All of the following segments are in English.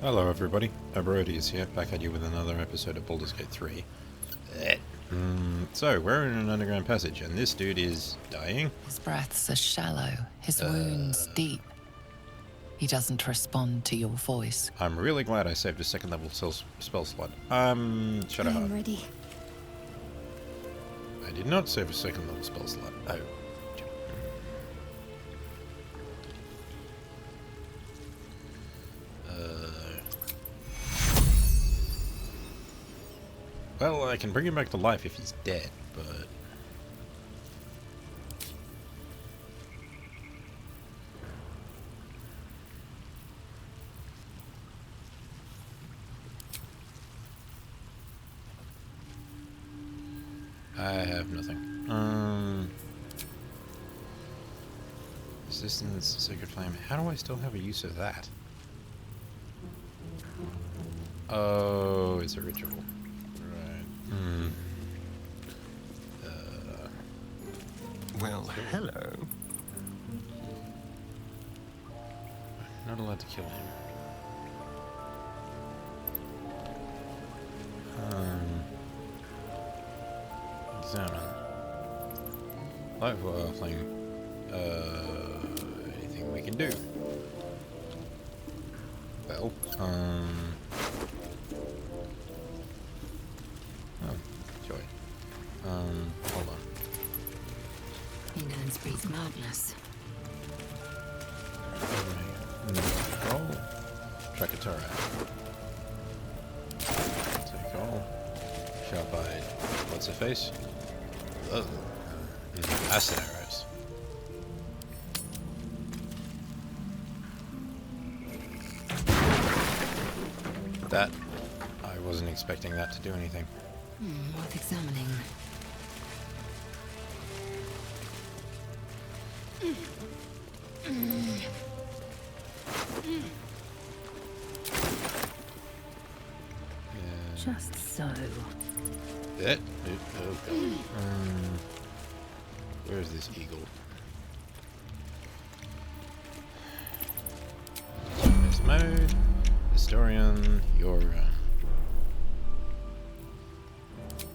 Hello everybody, broody is here, back at you with another episode of Baldur's Gate 3. So, we're in an underground passage, and this dude is dying. His breaths are shallow, his wounds deep. He doesn't respond to your voice. I'm really glad I saved a second level spell slot. Shut up. I'm ready. I did not save a second level spell slot. Oh. Well, I can bring him back to life if he's dead, but... I have nothing. Resistance, Sacred Flame. How do I still have a use of that? Oh, it's a ritual. Well, hello. Not allowed to kill him. Examine. Light flame. Anything we can do? Well, oh, joy. Hold on. England's breeds madness. Roll. Trakatora. Take all. Sharp-eyed. What's her face? Oh. Acid arrows. That... I wasn't expecting that to do anything. Worth examining. Just so. That? Oh god. Where's this eagle? This mode. Astorian, your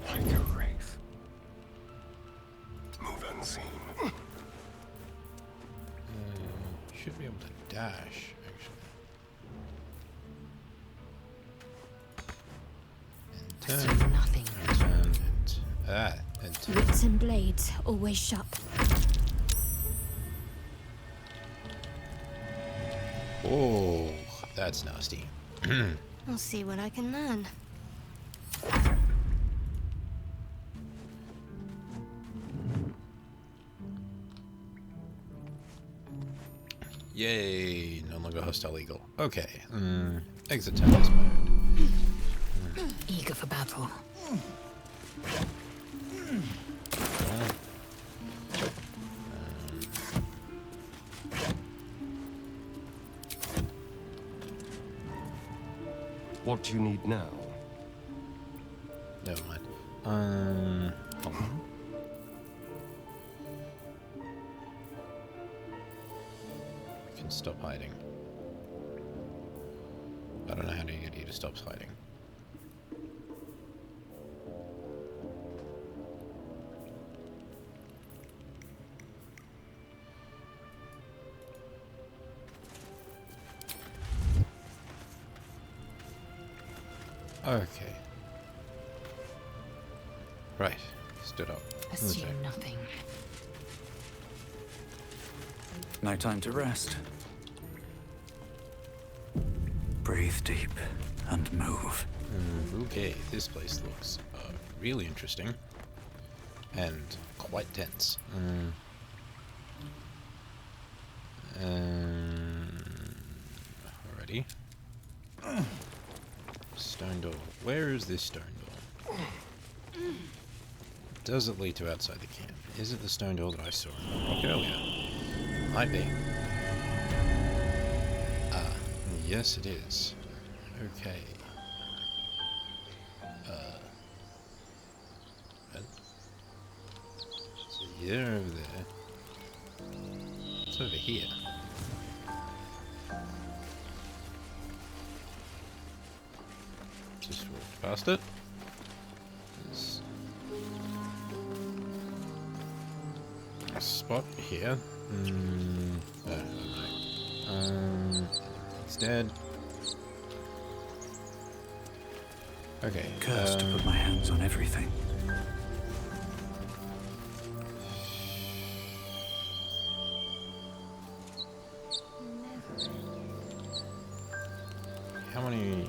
Like a wraith. Move unseen. should be able to dash, actually. And turn. Nothing. And turn. And turn. Written blades, always sharp. Oh, that's nasty. I'll see what I can learn. Yay, no longer hostile eagle. Okay, exit tempest mode. Eager for battle. What do you need now? Never mind. Hold on. We can stop hiding. I don't know how to get you to stop hiding. Okay. Right. Stood up. Assume nothing. No time to rest. Breathe deep and move. Okay, this place looks really interesting and quite tense. Alrighty. Stone door. Where is this stone door? Does it lead to outside the camp? Is it the stone door that I saw in the rock earlier? Might be. Ah, yes it is. Okay. So you're over there. It's over here. past it. There's a spot here. It's dead. Okay. Cursed to put my hands on everything. How many?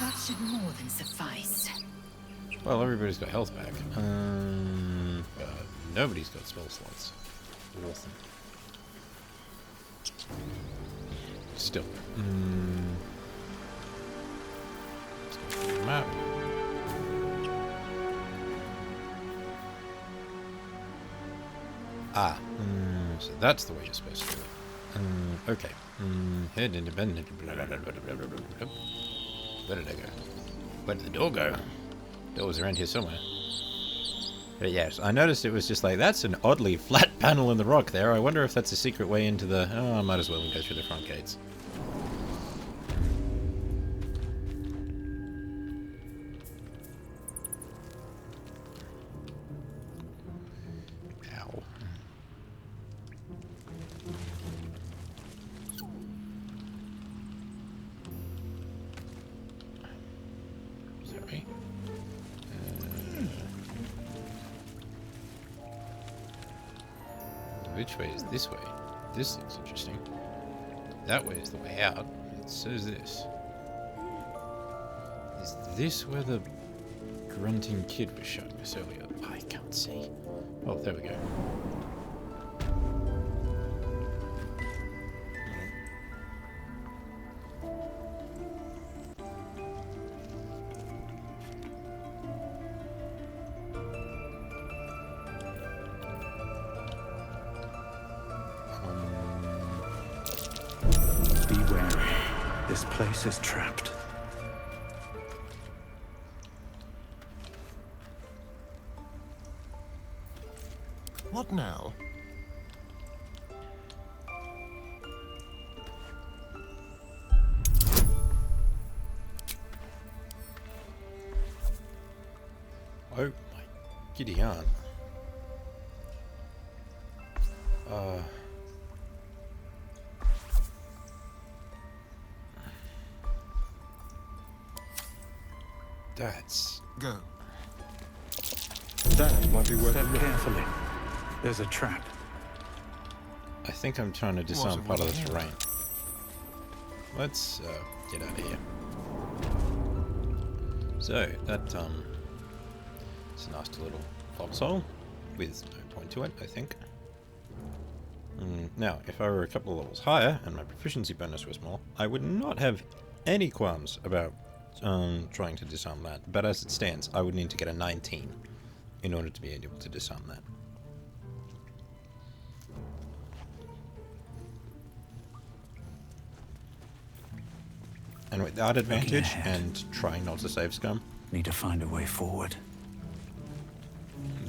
That should more than suffice. Well, everybody's got health back. But nobody's got spell slots. Awesome. Still. Let's go to the map. Ah. So that's the way you're supposed to do it. Okay. Head independent. Where did I go? Where did the door go? Door was around here somewhere. But yes, I noticed it was just like, that's an oddly flat panel in the rock there. I wonder if that's a secret way into the... Oh, I might as well go through the front gates. Ow. Sorry. Which way is this way? This looks interesting. That way is the way out. It says this. Is this where the grunting kid was showing us earlier? I can't see. Oh, there we go. Be wary. This place is trapped. What now? Oh my giddy aunt. That's... Go. That might be worth a Step look. carefully. There's a trap. I think I'm trying to disarm it part of the wasn't terrain. Let's get out of here. So that it's a nasty little foxhole with no point to it, I think. Now, if I were a couple of levels higher and my proficiency bonus was more, I would not have any qualms about trying to disarm that. But as it stands, I would need to get a 19 in order to be able to disarm that. And without advantage ahead. and trying not to save scum, Need to find a way forward.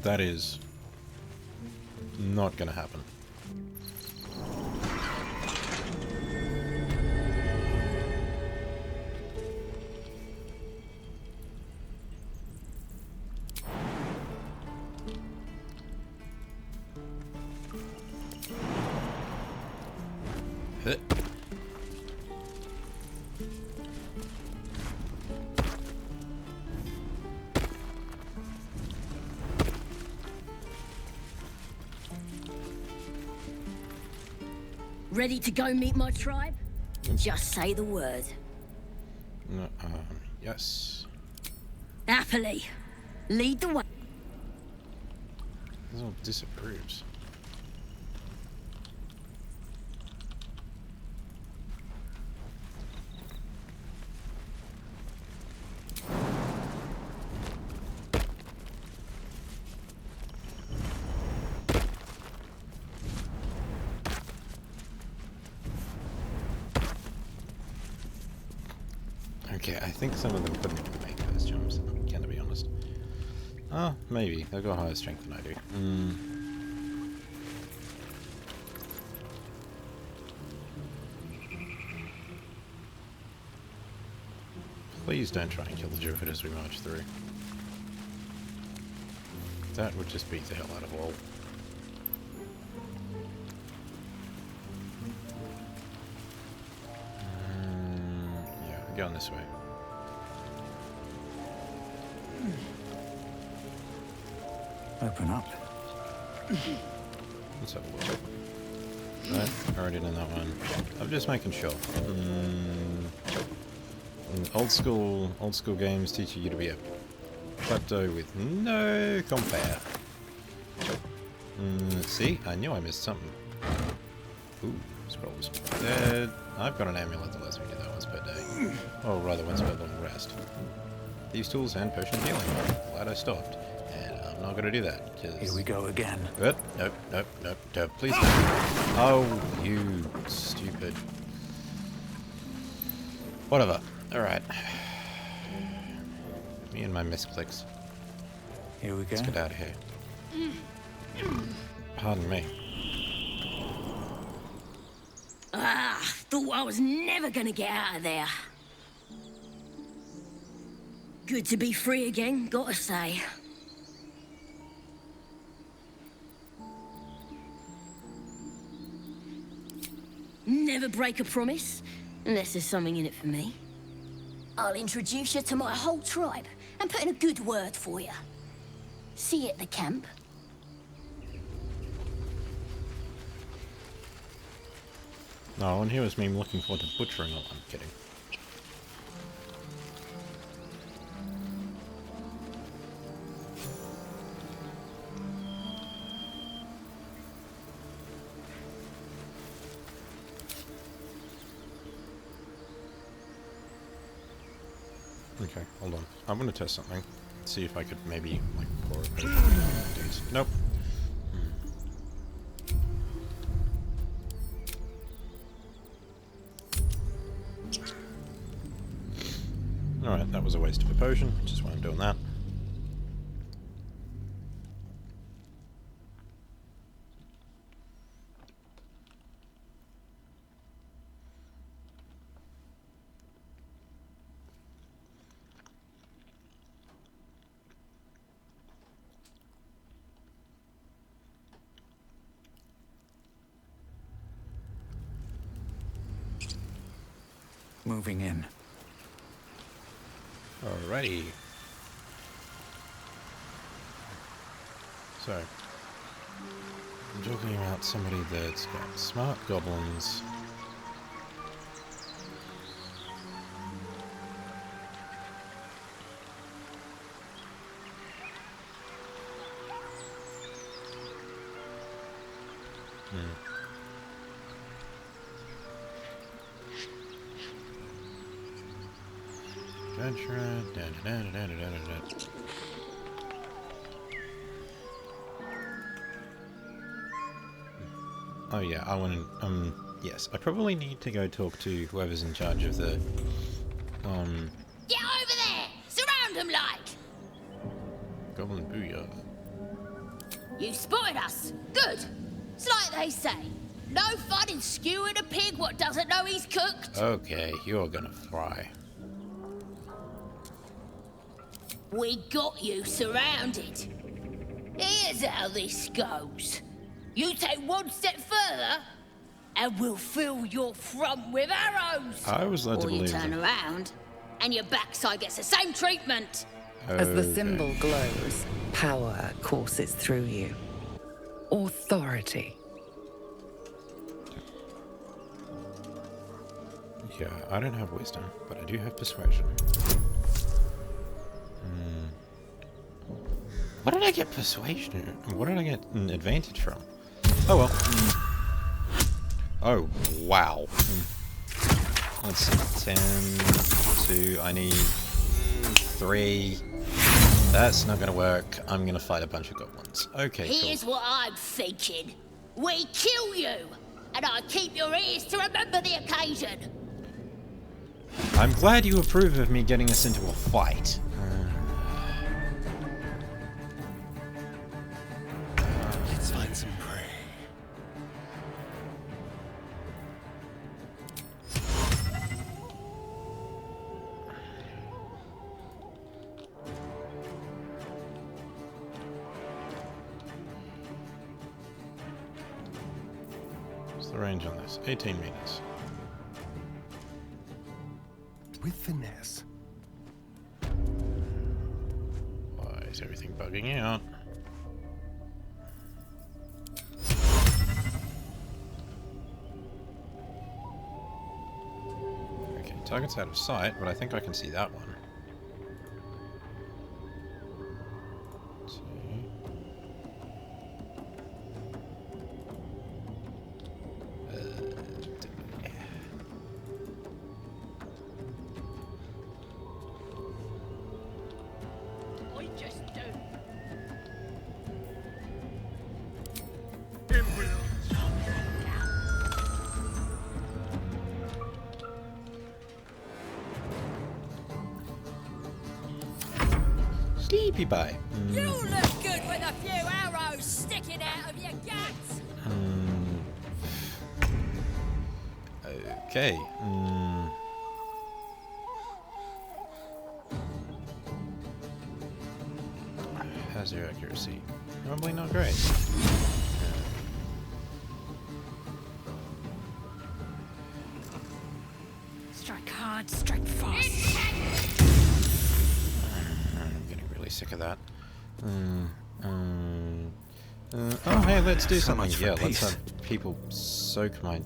that is not going to happen. Hit. Ready to go meet my tribe? Just say the word. No, yes. Happily. Lead the way. This all disapproves. Okay, I think some of them couldn't even make those jumps, I'm gonna be honest. Oh, maybe. They've got higher strength than I do. Please don't try and kill the Druid as we march through. That would just beat the hell out of all. Yeah, we're going this way. Open up. Let's have a look. Right, already done that one. I'm just making sure. Old school games teach you to be a klepto with no compare. See, I knew I missed something. Ooh, scrolls. Dead. I've got an amulet that lets me do that once per day. Or rather, once per long rest. These tools and potion of healing. Glad I stopped. And I'm not going to do that. Here we go again. Nope, please don't. Oh, you stupid. Whatever. Alright. Me and my misclicks. Here we go. Let's get out of here. Pardon me. Ah, thought I was never gonna get out of there. Good to be free again, gotta say. Never break a promise, unless there's something in it for me. I'll introduce you to my whole tribe and put in a good word for you. See you at the camp. No, and here was me looking forward to butchering all. I'm kidding. Okay, hold on. I'm gonna test something. See if I could maybe like pour a potion. Nope. Alright, that was a waste of a potion, which is why I'm doing that. Moving in. Alrighty. So, I'm talking about somebody that's got smart goblins. Oh yeah, I want to, yes, I probably need to go talk to whoever's in charge of the, Get over there! Surround them like! Goblin Booyah. You spotted us! Good! It's like they say. No fun in skewing a pig what doesn't know he's cooked. Okay, you're gonna fry. We got you surrounded. Here's how this goes. You take one step further, and we'll fill your front with arrows. I was led to or you believe turn that. around, and your backside gets the same treatment. As the Okay. symbol glows, power courses through you. Authority. Yeah, I don't have wisdom, but I do have persuasion. What did I get persuasion? What did I get an advantage from? Oh well. Oh, wow. Let's see. 10, 2, I need 3. That's not gonna work. I'm gonna fight a bunch of goblins. Okay, Here's cool. what I'm thinking. We kill you, and I keep your ears to remember the occasion. I'm glad you approve of me getting us into a fight. Let's find some prey. the range on this? 18 meters. With finesse. Why is everything bugging out? Okay, target's out of sight, but I think I can see that one. I just do. Sleepy bye. You look good with a few arrows sticking out of your guts. Okay. How's your accuracy? Probably not great. Strike hard, strike fast. I'm getting really sick of that. Oh, hey, let's do So something. much for Yeah, let's peace. have people soak my...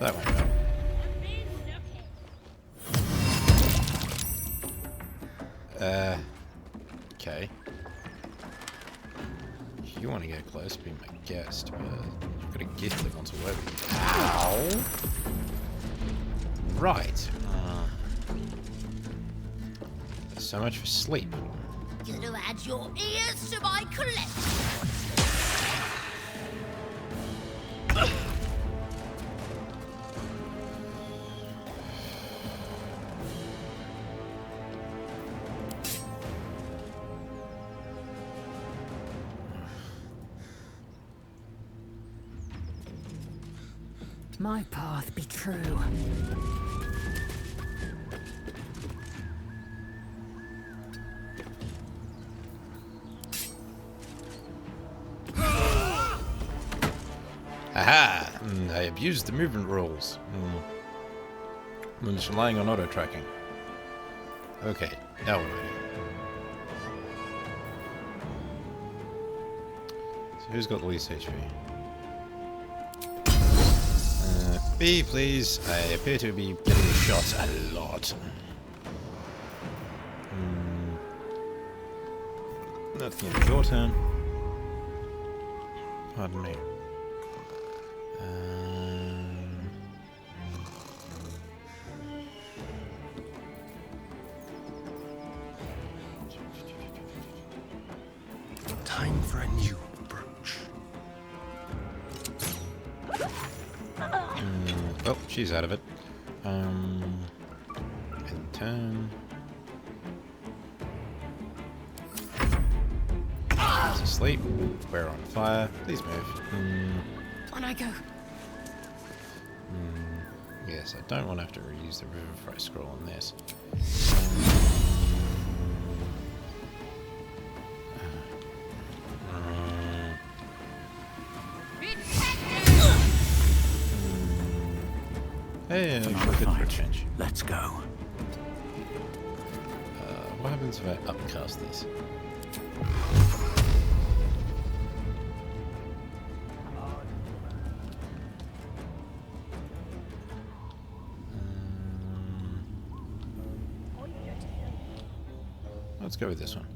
That went well. Okay. If you want to get close, be my guest, but you've got a gift that wants to work with you. Ow! Right. So much for sleep. Gonna add your ears to my collection. My path be true. Aha! I abused the movement rules. I'm just relying on auto-tracking. Okay, now what do I do? So who's got the least HP? B, please. I appear to be getting shot a lot. Nothing in your turn. Pardon me. Time for a new approach. Oh, she's out of it. And turn. She's asleep. We're on fire. Please move. On I go. Yes, I don't want to have to reuse the river before I scroll on this. Hey, Another good for a fight. change. Let's go. What happens if I upcast this? Let's go with this one.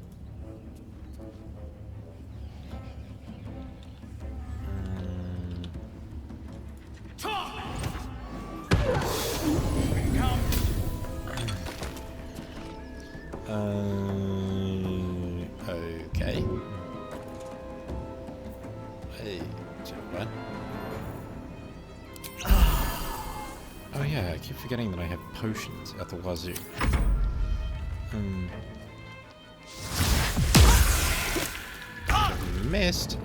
Okay. Hey, what? Oh yeah, I keep forgetting that I have potions at the wazoo. Missed.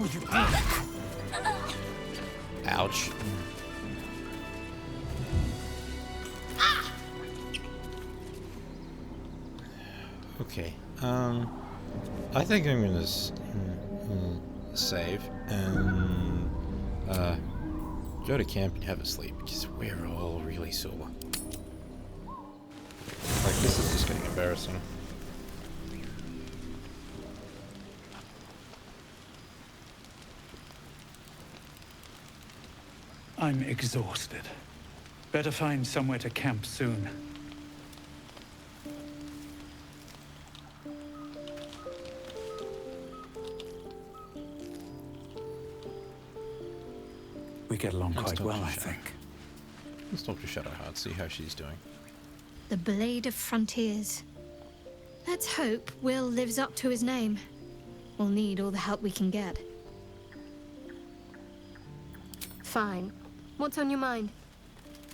Will you Ouch. Okay. I think I'm gonna save and go to camp and have a sleep because we're all really sore. Like, this is just getting embarrassing. I'm exhausted. Better find somewhere to camp soon. We get along Let's quite talk well, to I Shadow. think. Let's talk to Shadowheart, see how she's doing. The Blade of Frontiers. Let's hope Will lives up to his name. We'll need all the help we can get. Fine. What's on your mind?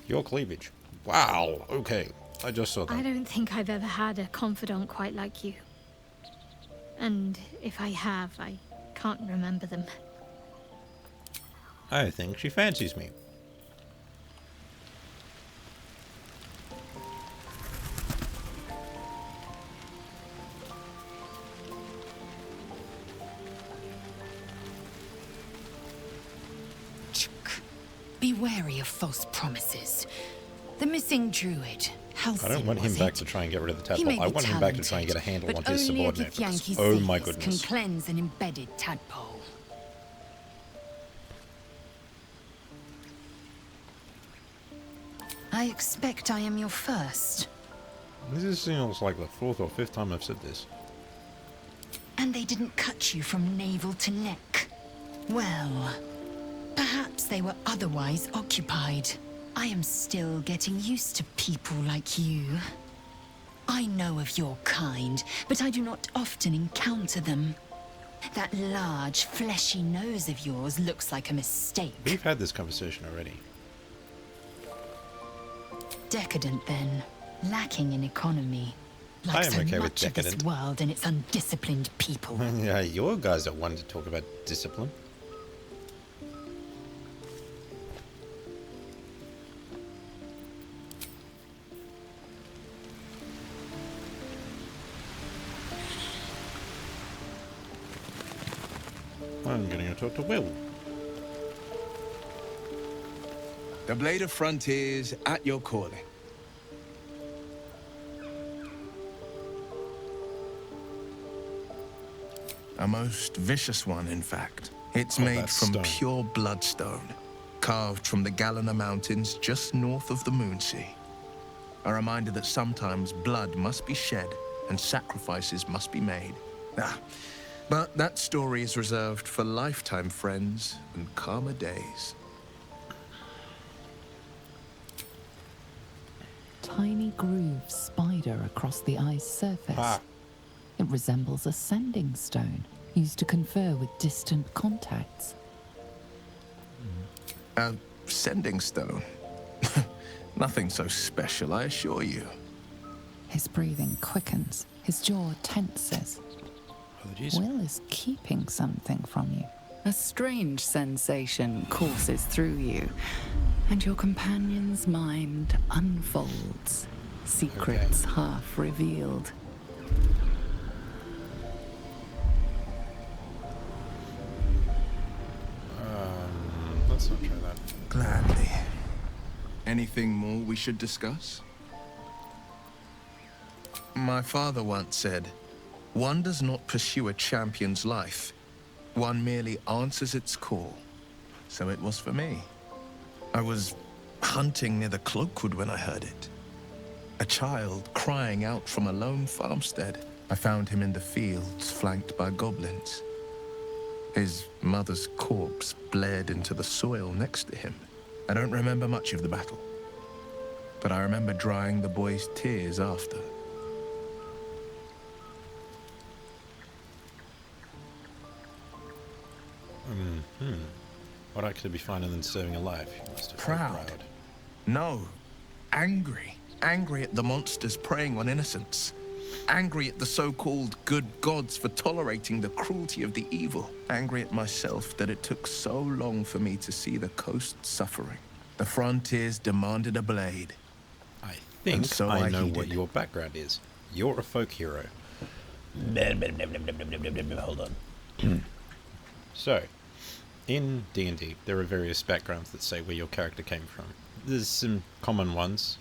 Your cleavage. Wow, okay. I just saw that. I don't think I've ever had a confidant quite like you. And if I have, I can't remember them. I think she fancies me. Be wary of false promises. The missing druid. How I don't want him back to try and get rid of the He may tadpole. I be want him back to try and get a talented, handle on but his only a subordinate. Githyanki because- oh my Seers goodness. can cleanse an embedded tadpole. I expect I am your first. This seems like the fourth or fifth time I've said this. And they didn't cut you from navel to neck. Well, perhaps they were otherwise occupied. I am still getting used to people like you. I know of your kind, but I do not often encounter them. That large, fleshy nose of yours looks like a mistake. We've had this conversation already. Decadent, then. Lacking in economy. I Like am so okay with much of this decadent. world and its undisciplined people. Yeah, your guys are one to talk about discipline. I'm gonna go talk to Will. The Blade of Frontiers at your calling. A most vicious one, in fact. It's Oh, made that's from stone. pure bloodstone, carved from the Galena Mountains just north of the Moonsea. A reminder that sometimes blood must be shed and sacrifices must be made. But that story is reserved for lifetime friends and calmer days. Tiny grooves spider across the eye's surface. Ah. It resembles a sending stone, used to confer with distant contacts. A sending stone. Nothing so special, I assure you. His breathing quickens, his jaw tenses. Apologies. Will is keeping something from you. A strange sensation courses through you, and your companion's mind unfolds, secrets half revealed. Let's not try that. Gladly. Anything more we should discuss? My father once said, one does not pursue a champion's life. One merely answers its call. So it was for me. I was hunting near the Cloakwood when I heard it. A child crying out from a lone farmstead. I found him in the fields, flanked by goblins. His mother's corpse blared into the soil next to him. I don't remember much of the battle, but I remember drying the boy's tears after. What else could be finer than serving a life? You must have felt Proud. No, angry. Angry at the monsters preying on innocents. Angry at the so-called good gods for tolerating the cruelty of the evil. Angry at myself that it took so long for me to see the coast suffering. The frontiers demanded a blade. I think so I I know heeded. what your background is. You're a folk hero. Hold on. So, in D&D, there are various backgrounds that say where your character came from. There's some common ones.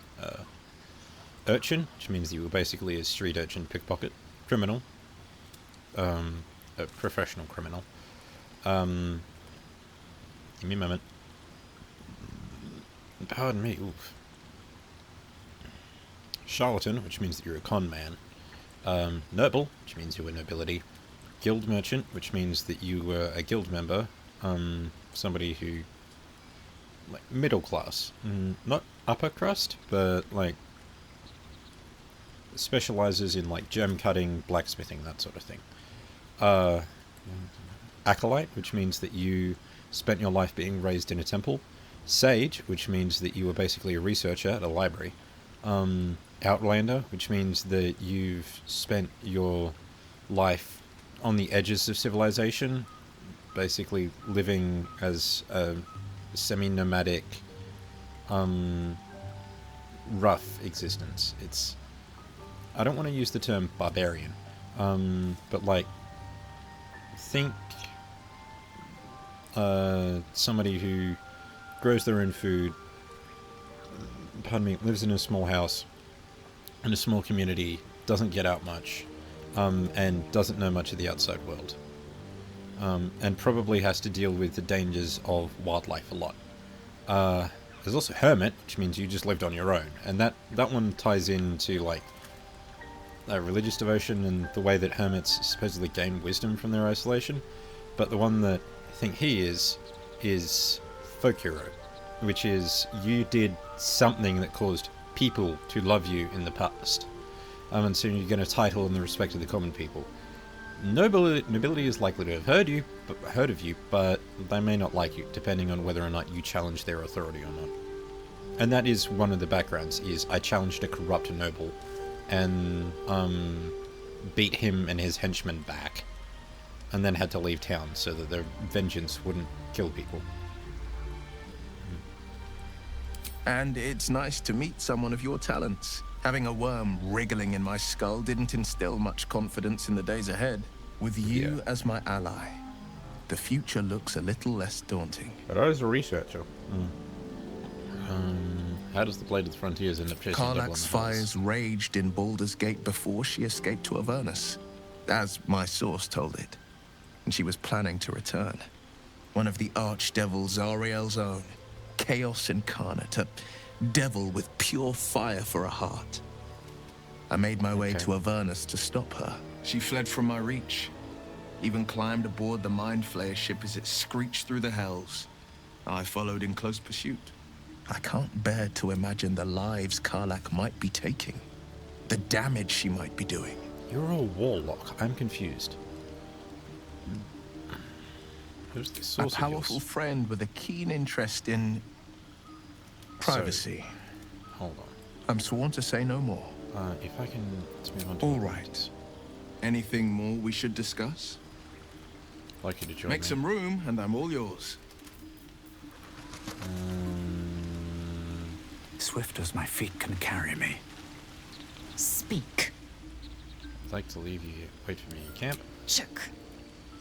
Urchin, which means you were basically a street urchin pickpocket. Criminal. A professional criminal. Give me a moment. Pardon me. Oof. Charlatan, which means that you're a con man. Noble, which means you're a nobility. Guild merchant, which means that you were a guild member. Somebody who, like, middle class. Not upper crust, but, like, specializes in, like, gem cutting, blacksmithing, that sort of thing. Acolyte, which means that you spent your life being raised in a temple. Sage, which means that you were basically a researcher at a library. Outlander, which means that you've spent your life on the edges of civilization, basically living as a semi-nomadic, rough existence. I don't want to use the term barbarian, but, like, think somebody who grows their own food, lives in a small house, in a small community, doesn't get out much, and doesn't know much of the outside world. And probably has to deal with the dangers of wildlife a lot. There's also Hermit, which means you just lived on your own. And that one ties into, like, religious devotion and the way that hermits supposedly gain wisdom from their isolation. But the one that I think he is folk hero, which is you did something that caused people to love you in the past. And so you get a title in the respect of the common people. Nobility is likely to have heard of you, but they may not like you, depending on whether or not you challenge their authority or not. And that is one of the backgrounds, is I challenged a corrupt noble and beat him and his henchmen back, and then had to leave town so that their vengeance wouldn't kill people. And it's nice to meet someone of your talents. Having a worm wriggling in my skull didn't instill much confidence in the days ahead. With you as my ally, the future looks a little less daunting. But I was a researcher. How does the Blade of the Frontiers end up chasing Devil on the Karlach's hills? fires raged in Baldur's Gate before she escaped to Avernus, as my source told it. And she was planning to return. One of the archdevils Zariel's own. Chaos incarnate, a devil with pure fire for a heart. I made my way to Avernus to stop her. She fled from my reach, even climbed aboard the Mind Flayer ship as it screeched through the hells. I followed in close pursuit. I can't bear to imagine the lives Karlach might be taking, the damage she might be doing. You're a warlock. I'm confused. Who's the source A powerful friend with a keen interest in privacy. Hold on. I'm sworn to say no more. If I can... Let's move on to... All right. Anything more we should discuss? I'd like you to join Make me. some room, and I'm all yours. Swift as my feet can carry me. Speak. I'd like to leave you here. Wait for me in camp. Chuck,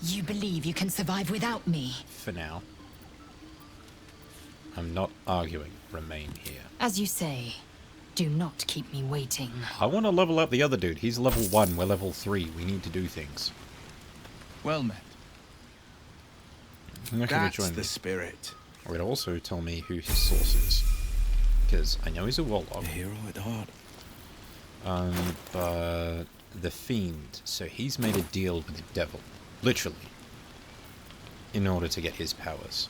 you believe you can survive without me? For now. I'm not arguing. Remain here. As you say, do not keep me waiting. I want to level up the other dude. He's level 1. We're level 3. We need to do things. Well met. I'm not going to That's join the me. spirit. Or it'll also tell me who his source is. Because I know he's a warlock. A hero at heart. But the Fiend. So he's made a deal with the devil. Literally. In order to get his powers.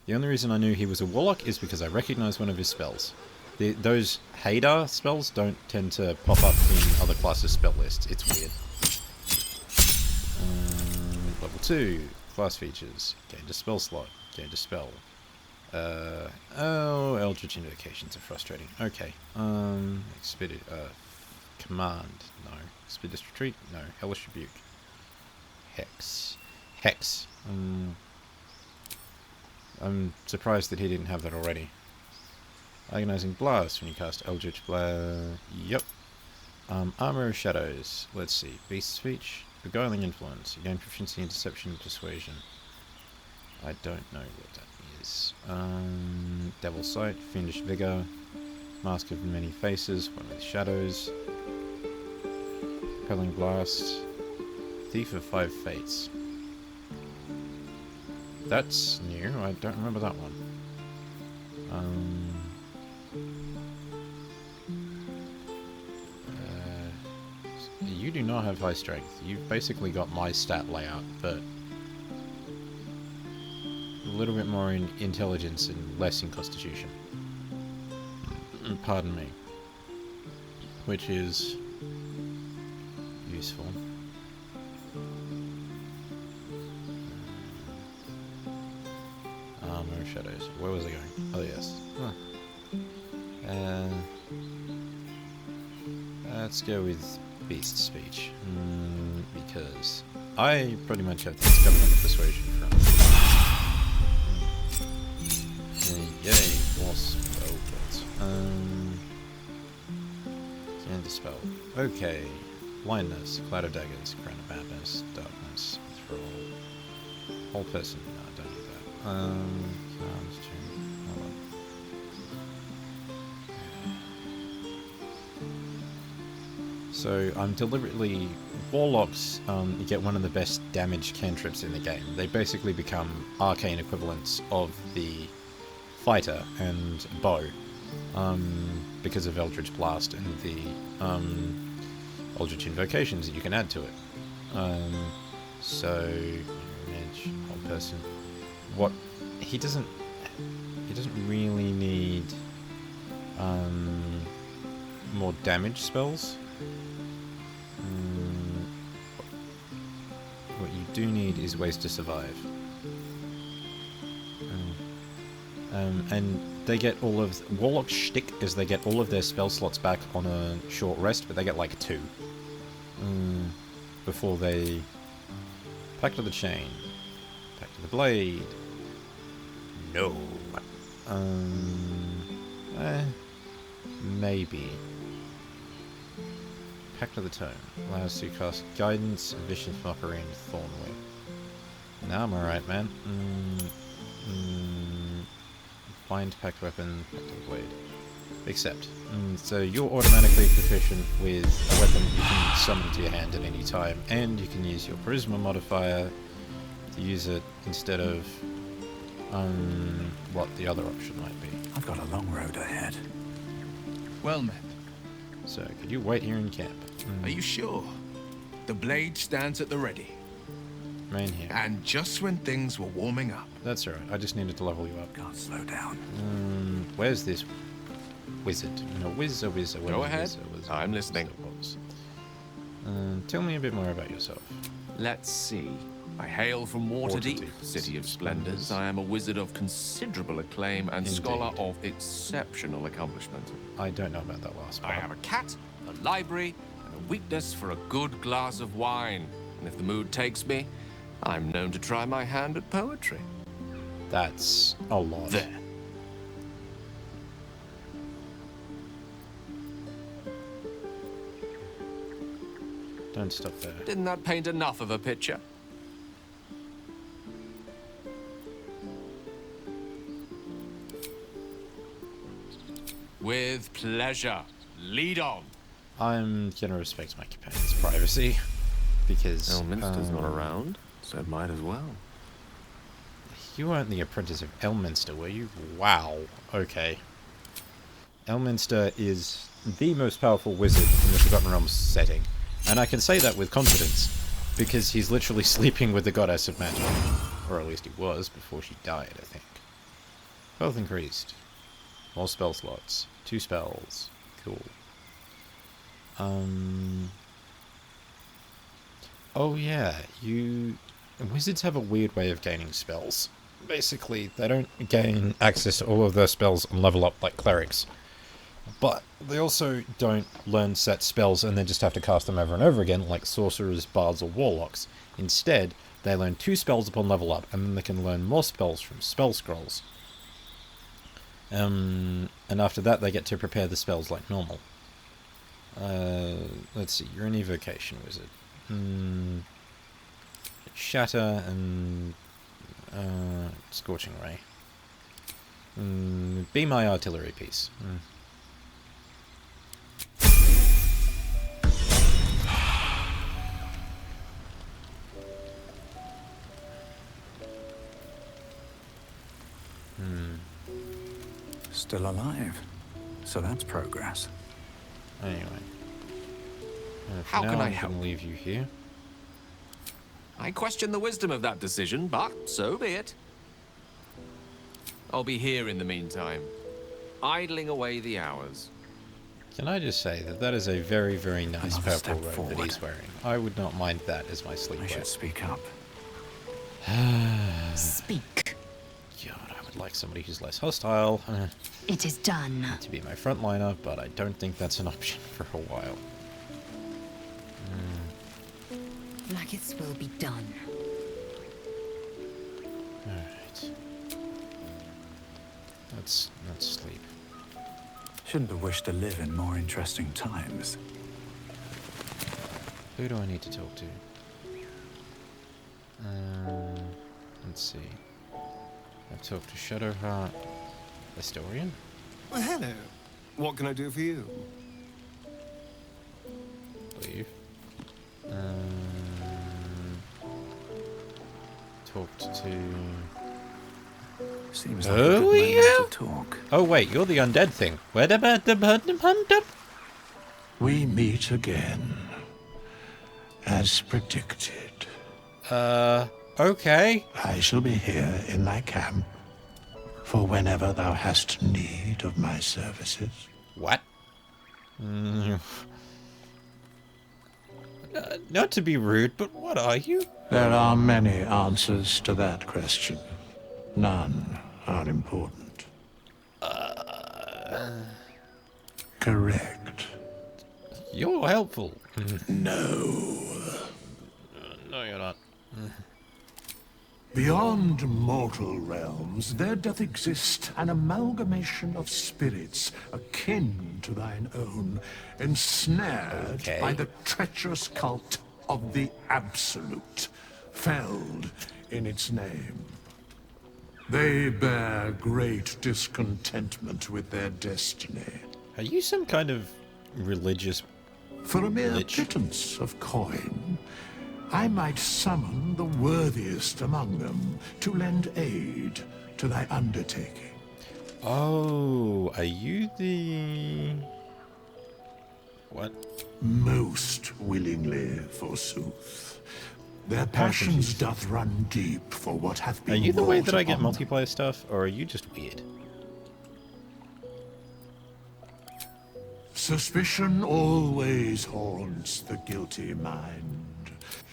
The only reason I knew he was a warlock is because I recognized one of his spells. Those Hadar spells don't tend to pop up in other classes' spell lists. It's weird. Level 2. Class features. Gained a spell slot. Gained a spell. Oh, Eldritch Invocations are frustrating. Okay. Command. No. Expeditious Retreat. No. Hellish Rebuke. Hex. Hex. I'm surprised that he didn't have that already. Agonizing Blast when you cast Eldritch Blast. Yep. Armor of Shadows. Let's see. Beast Speech. Beguiling Influence. You gain proficiency in Deception and Persuasion. I don't know what that is. Devil's Sight. Fiendish Vigor. Mask of Many Faces. One with Shadows. Repelling Blast. Thief of Five Fates. That's new. I don't remember that one. You do not have high strength. You've basically got my stat layout, but a little bit more in intelligence and less in constitution. Pardon me. Which is useful. Armor of Shadows. Where was I going? Oh yes. Huh. Let's go with Beast Speech. Because I pretty much have things covered on the Persuasion front. Yay, more spell points. Can dispel. Okay. Blindness, Cloud of Daggers, Crown of Madness, Darkness, Thrall. Whole person. No, I don't need that. Hold on. So I'm deliberately... Warlocks get one of the best damage cantrips in the game. They basically become arcane equivalents of the fighter and bow, because of Eldritch Blast and the Eldritch invocations that you can add to it. So, mage, whole person. What he doesn't really need more damage spells. What you do need is ways to survive. And they get all of... Warlock's shtick is they get all of their spell slots back on a short rest, but they get like 2. Before they... Pact to the Chain. Pact to the Blade. No. Maybe. Pact to the Tome. Allows you to cast Guidance, Vicious Mockery, and Thornwhip. Now I'm alright, man. Bind, Pact Weapon, Pact to the Blade. Except, so you're automatically proficient with a weapon you can summon to your hand at any time, and you can use your Charisma modifier to use it instead of what the other option might be. I've got a long road ahead. Well met. So, could you wait here in camp? Are you sure? The blade stands at the ready. Main here. And just when things were warming up. That's alright, I just needed to level you up. Can't slow down. Where's this wizard? No, wizard. Go ahead. I'm listening. Tell me a bit more about yourself. Let's see. I hail from Waterdeep, City of Splendors. I am a wizard of considerable acclaim and scholar of exceptional accomplishment. I don't know about that last part. I have a cat, a library, and a weakness for a good glass of wine. And if the mood takes me, I'm known to try my hand at poetry. That's a lot. There. Don't stop there. Didn't that paint enough of a picture? With pleasure. Lead on. I'm gonna respect my companion's privacy, because... Elminster's not around, so might as well. You weren't the apprentice of Elminster, were you? Wow. Okay. Elminster is the most powerful wizard in the Forgotten Realms setting. And I can say that with confidence, because he's literally sleeping with the goddess of magic. Or at least he was, before she died, I think. Health increased. More spell slots. 2 spells. Cool. Oh yeah, wizards have a weird way of gaining spells. Basically, they don't gain access to all of their spells and level up like clerics. But they also don't learn set spells and then just have to cast them over and over again, like sorcerers, bards, or warlocks. Instead, they learn 2 spells upon level up, and then they can learn more spells from spell scrolls. And after that, they get to prepare the spells like normal. Let's see, you're an evocation wizard. Shatter and Scorching Ray. Be my artillery piece. Still alive. So that's progress. Anyway. How can I I'm help? gonna leave you here. I question the wisdom of that decision, but so be it. I'll be here in the meantime, idling away the hours. Can I just say that that is a very, very nice Another purple step robe that forward. he's wearing. I would not mind that as my I sleepwear. should speak up. Speak. God, I would like somebody who's less hostile It is done. to be my frontliner, but I don't think that's an option for a while. Like will be done. Alright. Let's sleep. Shouldn't have wished to live in more interesting times. Who do I need to talk to? Let's see. I've talked to Shadowheart. Astorian? Well, hello. What can I do for you? Leave. Talked to... Seems like a Oh, good yeah? moment to talk. Oh wait, you're the undead thing. Where about the hunter? We meet again, as predicted. Okay. I shall be here in thy camp, for whenever thou hast need of my services. What? Not to be rude, but what are you? There are many answers to that question. None are important. Correct. You're helpful. No. No, you're not. Beyond mortal realms, there doth exist an amalgamation of spirits akin to thine own, ensnared Okay. by the treacherous cult of the Absolute, felled in its name. They bear great discontentment with their destiny. Are you some kind of religious... For a mere Lich? pittance of coin, I might summon the worthiest among them to lend aid to thy undertaking. Oh, are you the... What? Most willingly, forsooth. Their passions doth run deep for what hath been Are you the way wrought that I get upon multiplayer stuff, or are you just weird? Suspicion always haunts the guilty mind.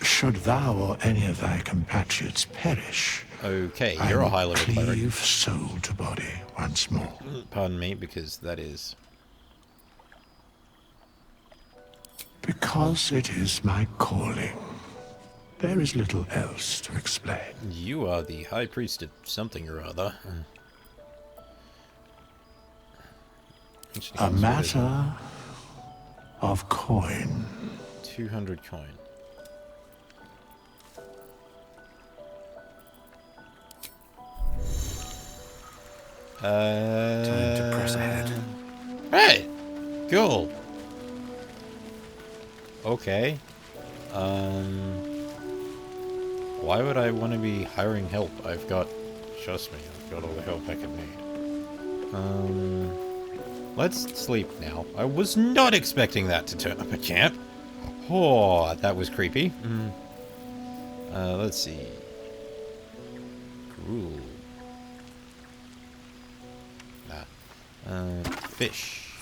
Should thou or any of thy compatriots perish, Okay, I you're a will high-level cleric. cleave soul to body once more. Pardon me, because that is... Because it is my calling. There is little else to explain. You are the High Priest of something or other. A matter of coin. 200 coin. Time to press ahead. Right. Cool. Okay. Why would I want to be hiring help? I've got... Trust me, I've got all the help I can need. Let's sleep now. I was not expecting that to turn up at camp. Oh, that was creepy. Let's see. Gruel. Fish.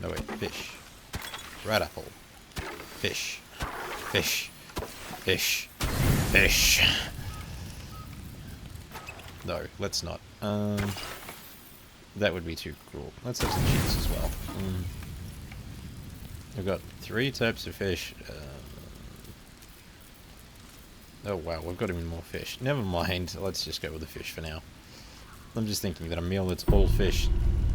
No, wait, fish. Rat apple. Fish. Fish. Fish. Fish. No, let's not. That would be too cruel. Let's have some cheese as well. We've got 3 types of fish. Oh wow, we've got even more fish. Never mind, let's just go with the fish for now. I'm just thinking that a meal that's all fish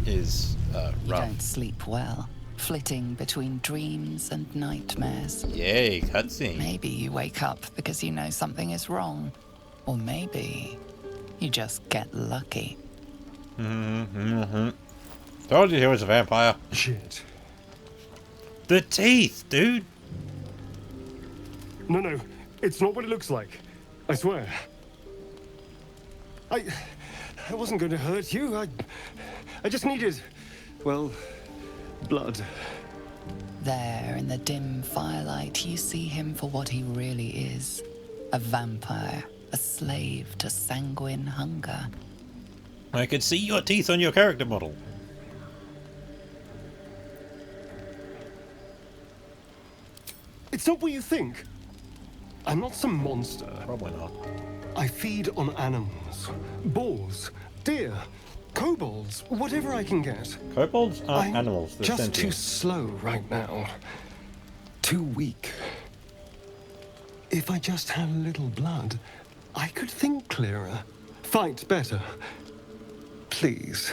is rough. You don't sleep well, flitting between dreams and nightmares. Yay, cutscene. Maybe you wake up because you know something is wrong. Or maybe you just get lucky. Told you he was a vampire. Shit. The teeth, dude. No, it's not what it looks like. I swear. I wasn't going to hurt you. I just needed, well, blood. There, in the dim firelight, you see him for what he really is. A vampire, a slave to sanguine hunger. I could see your teeth on your character model. It's not what you think. I'm not some monster. Probably not. I feed on animals. Boars, deer, kobolds, whatever I can get. Kobolds aren't I'm animals, they're just sentient. too slow right now. Too weak. If I just had a little blood, I could think clearer, fight better. Please.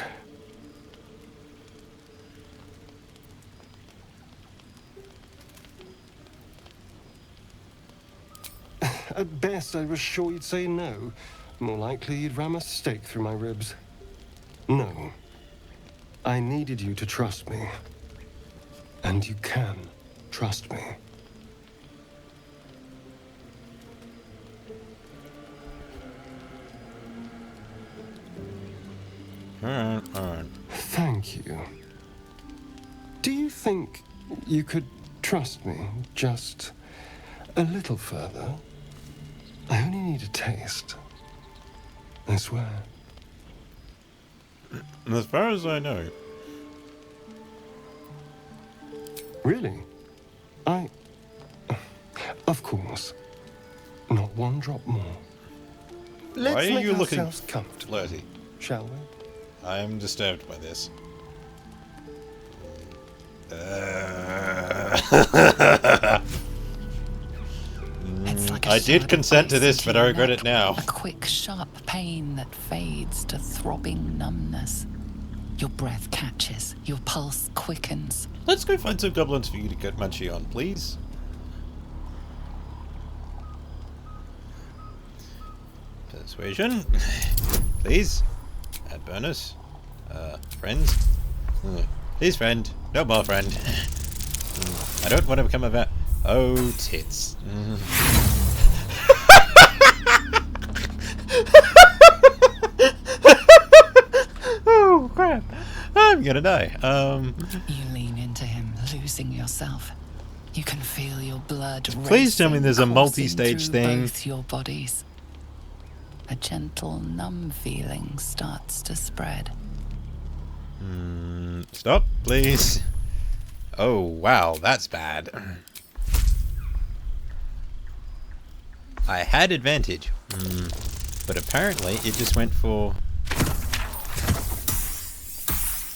At best, I was sure you'd say no. More likely, you'd ram a stake through my ribs. No. I needed you to trust me. And you can trust me. Alright. Thank you. Do you think you could trust me just a little further? I only need a taste. I swear. As far as I know. Really? Of course. Not one drop more. Let's Why are make you looking ourselves comfortable, flirty? shall we? I am disturbed by this. It's like a I did shot of consent to ice this, into but your I regret neck. it now. A quick, sharp pain that fades to throbbing numbness. Your breath catches, your pulse quickens. Let's go find some goblins for you to get munchy on, please. Persuasion. Please. Add bonus. Friends. Please, friend. No more friend. I don't want to become a Oh, tits. Oh, crap. I'm gonna die. You lean into him, losing yourself. You can feel your blood Please tell me there's a coursing multi-stage through thing. both your bodies. A gentle, numb feeling starts to spread. Stop, please. Oh, wow, that's bad. I had advantage, but apparently it just went for...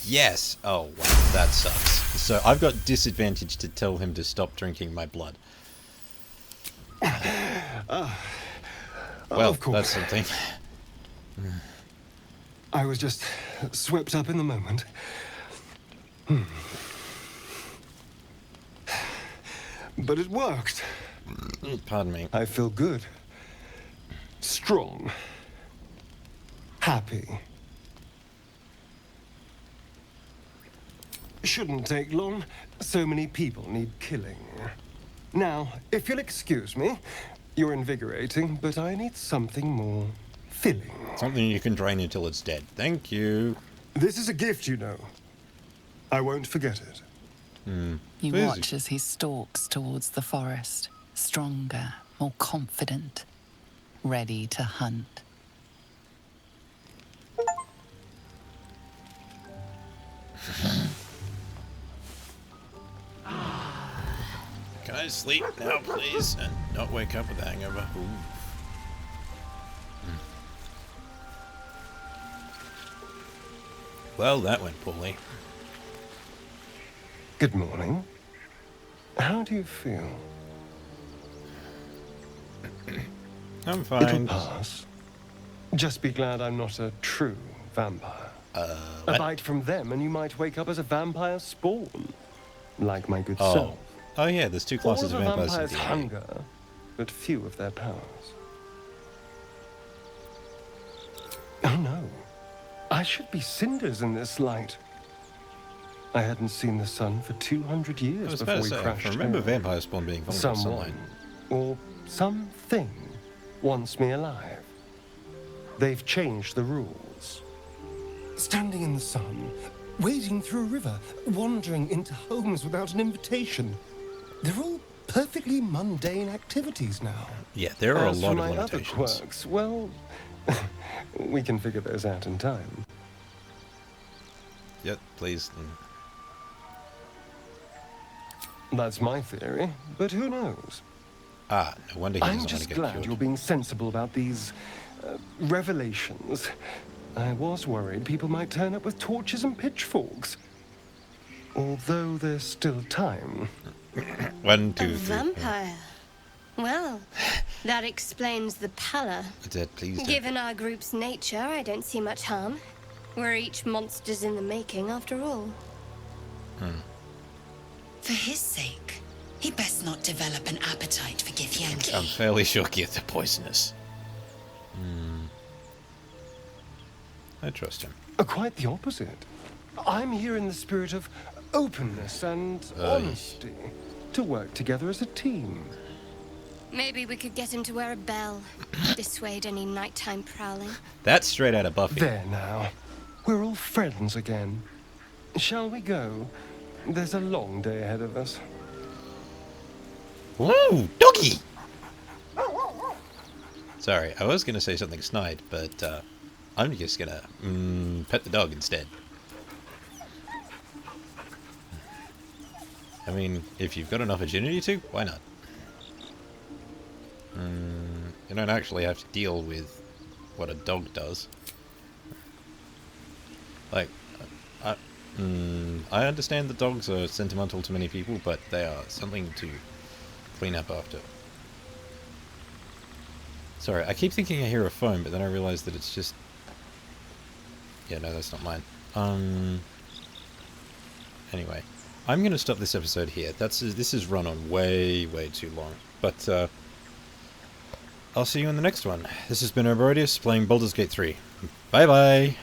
Yes! Oh, wow, that sucks. So I've got disadvantage to tell him to stop drinking my blood. Well, of course. that's something. I was just swept up in the moment. But it worked. Pardon me. I feel good. Strong. Happy. Shouldn't take long. So many people need killing. Now, if you'll excuse me, you're invigorating, but I need something more filling. Something you can drain until it's dead. Thank you. This is a gift, you know. I won't forget it. You Please. watch as he stalks towards the forest, stronger, more confident, ready to hunt. Can I sleep now, please, and not wake up with a hangover? Ooh. Well, that went poorly. Good morning. How do you feel? I'm It'll fine. pass. Just be glad I'm not a true vampire. A What? bite from them and you might wake up as a vampire spawn. Like my good Oh. self. Oh yeah, there's two classes All of of a vampires in vampire's D&D. hunger, but few of their powers. Oh no. I should be cinders in this light. I hadn't seen the sun for 200 I years was before about we to say, crashed I remember down. vampire spawn being vulnerable to Someone, sunlight. or something, wants me alive. They've changed the rules. Standing in the sun, wading through a river, wandering into homes without an invitation. They're all perfectly mundane activities now. Yeah, there are As a for lot my of other limitations. quirks, well, we can figure those out in time. Yep, please. That's my theory, but who knows? Ah, no wonder he I'm doesn't want just to get glad cured. you're being sensible about these revelations. I was worried people might turn up with torches and pitchforks. Although there's still time. 1, 2, A 3. vampire. Well, that explains the pallor. Dad, please don't. Given our group's nature, I don't see much harm. We're each monsters in the making, after all. For his sake, he best not develop an appetite for Githyanki. I'm fairly sure Gith are poisonous. I trust him. Quite the opposite. I'm here in the spirit of openness and honesty. To work together as a team. Maybe we could get him to wear a bell. Dissuade any nighttime prowling. That's straight out of Buffy. There now. We're all friends again. Shall we go? There's a long day ahead of us. Woo! Doggy! Sorry, I was going to say something snide, but I'm just going to pet the dog instead. I mean, if you've got an opportunity to, why not? You don't actually have to deal with what a dog does. Like, I understand that dogs are sentimental to many people, but they are something to clean up after. Sorry, I keep thinking I hear a phone, but then I realize that it's just... Yeah, no, that's not mine. Anyway, I'm going to stop this episode here. This is run on way, way too long. But, I'll see you in the next one. This has been Obrodius playing Baldur's Gate 3. Bye-bye!